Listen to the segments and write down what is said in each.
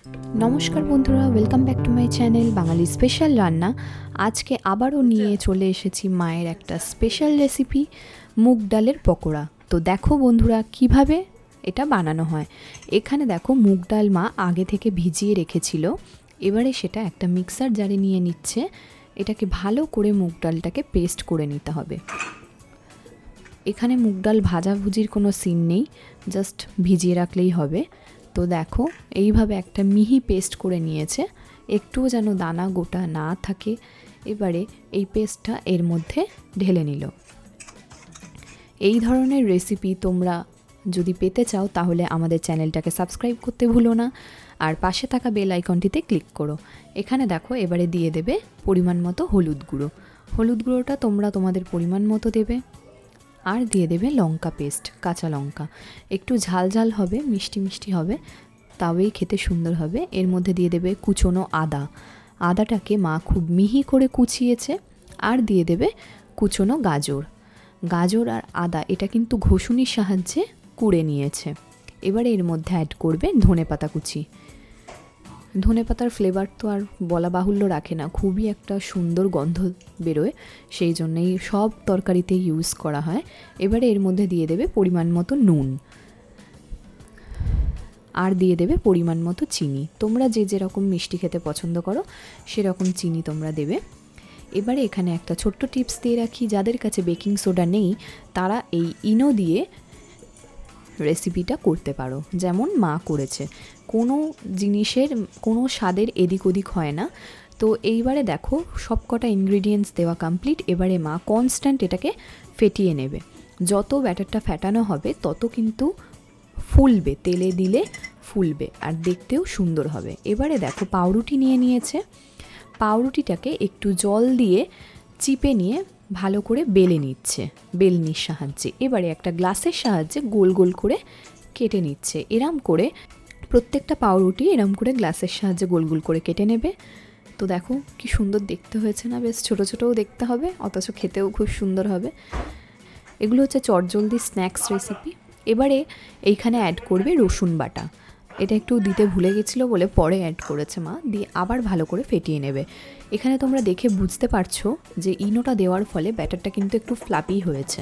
নমস্কার বন্ধুরা, welcome back to my channel Bangali special রান্না। আজকে আবারও নিয়ে চলে এসেছি মায়ের একটা স্পেশাল রেসিপি, মুগ ডালের পকোড়া। তো দেখো বন্ধুরা কিভাবে এটা বানানো হয়। এখানে দেখো মুগ ডাল মা আগে থেকে ভিজিয়ে রেখেছিল, এবারে সেটা একটা মিক্সার জারে নিয়ে নিচ্ছে। এটাকে ভালো করে মুগ ডালটাকে পেস্ট করে নিতে হবে। এখানে মুগ ডাল ভাজাভুজির কোনো সিন নেই, জাস্ট ভিজিয়ে রাখলেই হবে। তো দেখো এইভাবে একটা মিহি পেস্ট করে নিয়েছে, একটুও যেন দানা গোটা না থাকে। এবারে এই পেস্টটা এর মধ্যে ঢেলে নিল। এই ধরনের রেসিপি তোমরা যদি পেতে চাও তাহলে আমাদের চ্যানেলটাকে সাবস্ক্রাইব করতে ভুলো না, আর পাশে থাকা বেল আইকনটিতে ক্লিক করো। এখানে দেখো এবারে দিয়ে দেবে পরিমাণ মতো হলুদ গুঁড়ো। হলুদ গুঁড়োটা তোমরা তোমাদের পরিমাণ মতো দেবে। আর দিয়ে দেবে লঙ্কা পেস্ট, কাঁচা লঙ্কা। একটু ঝাল ঝাল হবে, মিষ্টি মিষ্টি হবে, তবেই খেতে সুন্দর হবে। এর মধ্যে দিয়ে দেবে কুচনো আদা। আদাটাকে মা খুব মিহি করে কুচিয়েছে। আর দিয়ে দেবে কুচনো গাজর। গাজর আর আদা এটা কিন্তু ঘষুনির সাহায্যে কুড়ে নিয়েছে। এবারে এর মধ্যে অ্যাড করবে ধনেপাতা কুচি। ধনেপাতার ফ্লেভার তো আর বলা বাহুল্য রাখে না, খুবই একটা সুন্দর গন্ধ বেরোয়, সেই জন্যই সব তরকারিতে ইউজ করা হয়। এবারে এর মধ্যে দিয়ে দেবে পরিমাণ মতো নুন, আর দিয়ে দেবে পরিমাণ মতো চিনি। তোমরা যে যেরকম মিষ্টি খেতে পছন্দ করো সেরকম চিনি তোমরা দেবে। এবারে এখানে একটা ছোট্ট টিপস দিয়ে রাখি, যাদের কাছে বেকিং সোডা নেই তারা এই ইনো দিয়ে রেসিপিটা করতে পারো, যেমন মা করেছে। কোনো জিনিসের কোনো স্বাদের এদিক ওদিক হয় না। তো এইবারে দেখো সব কটা ইনগ্রিডিয়েন্টস দেওয়া কমপ্লিট। এবারে মা কনস্ট্যান্ট এটাকে ফেটিয়ে নেবে। যত ব্যাটারটা ফেটানো হবে তত কিন্তু ফুলবে, তেলে দিলে ফুলবে আর দেখতেও সুন্দর হবে। এবারে দেখো পাউরুটি নিয়ে নিয়েছে। পাউরুটিটাকে একটু জল দিয়ে চিপে নিয়ে ভালো করে বেলে নিচ্ছে বেলনির সাহায্যে। এবারে একটা গ্লাসের সাহায্যে গোল গোল করে কেটে নিচ্ছে। এরম করে প্রত্যেকটা পাউরুটি এরম করে গ্লাসের সাহায্যে গোল গোল করে কেটে নেবে। তো দেখো কি সুন্দর দেখতে হয়েছে না, বেশ ছোটো ছোটোও দেখতে হবে অথচ খেতেও খুব সুন্দর হবে। এগুলো হচ্ছে চটজলদি স্ন্যাক্স রেসিপি। এবারে এইখানে অ্যাড করবে রসুন বাটা। এটা একটু দিতে ভুলে গেছিলো বলে পরে অ্যাড করেছে মা, দিয়ে আবার ভালো করে ফেটিয়ে নেবে। এখানে তোমরা দেখে বুঝতে পারছো যে ইনোটা দেওয়ার ফলে ব্যাটারটা কিন্তু একটু ফ্লাপি হয়েছে।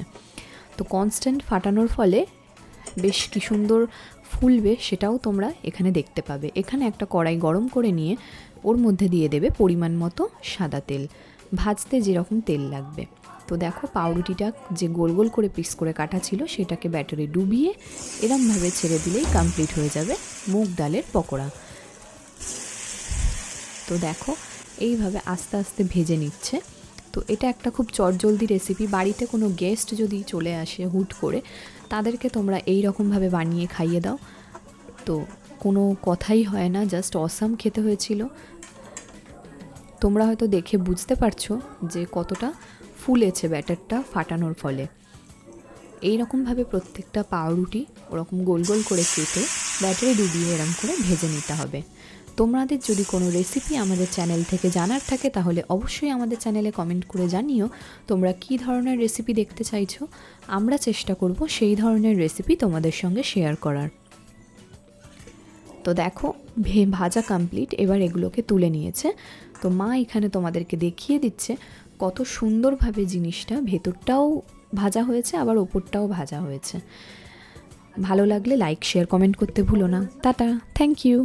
তো কনস্ট্যান্ট ফাটানোর ফলে বেশ কি সুন্দর ফুলবে সেটাও তোমরা এখানে দেখতে পাবে। এখানে একটা কড়াই গরম করে নিয়ে ওর মধ্যে দিয়ে দেবে পরিমাণ মতো সাদা তেল, ভাজতে যেরকম তেল লাগবে। তো দেখো পাউরুটিটা যে গোল গোল করে পিস করে কাটা ছিল সেটাকে ব্যাটারে ডুবিয়ে এরমভাবে ছেড়ে দিলেই কমপ্লিট হয়ে যাবে মুগ ডালের পকোড়া। তো দেখো এইভাবে আস্তে আস্তে ভেজে নিচ্ছে। তো এটা একটা খুব চটজলদি রেসিপি। বাড়িতে কোনো গেস্ট যদি চলে আসে হুট করে, তাদেরকে তোমরা এই রকমভাবে বানিয়ে খাইয়ে দাও, তো কোনো কথাই হয় না, জাস্ট অসাম খেতে হয়েছিল। তোমরা হয়তো দেখে বুঝতে পারছো যে কতটা ফুলেছে ব্যাটারটা ফাটানোর ফলে। এই রকমভাবে প্রত্যেকটা পাউরুটি ওরকম গোল গোল করে কেটে ব্যাটারে ডুবিয়ে এরকম করে ভেজে নিতে হবে। তোমাদের যদি কোনো রেসিপি আমাদের চ্যানেল থেকে জানার থাকে তাহলে অবশ্যই আমাদের চ্যানেলে কমেন্ট করে জানিও তোমরা কী ধরনের রেসিপি দেখতে চাইছো। আমরা চেষ্টা করব সেই ধরনের রেসিপি তোমাদের সঙ্গে শেয়ার করার। তো দেখো ভাজা কমপ্লিট, এবার এগুলোকে তুলে নিয়েছে। তো মা এখানে তোমাদেরকে দেখিয়ে দিচ্ছে কত সুন্দরভাবে জিনিসটা ভেতরটাও ভাজা হয়েছে আবার ওপরটাও ভাজা হয়েছে। ভালো লাগলে লাইক শেয়ার কমেন্ট করতে ভুলো না। টাটা, থ্যাংক ইউ।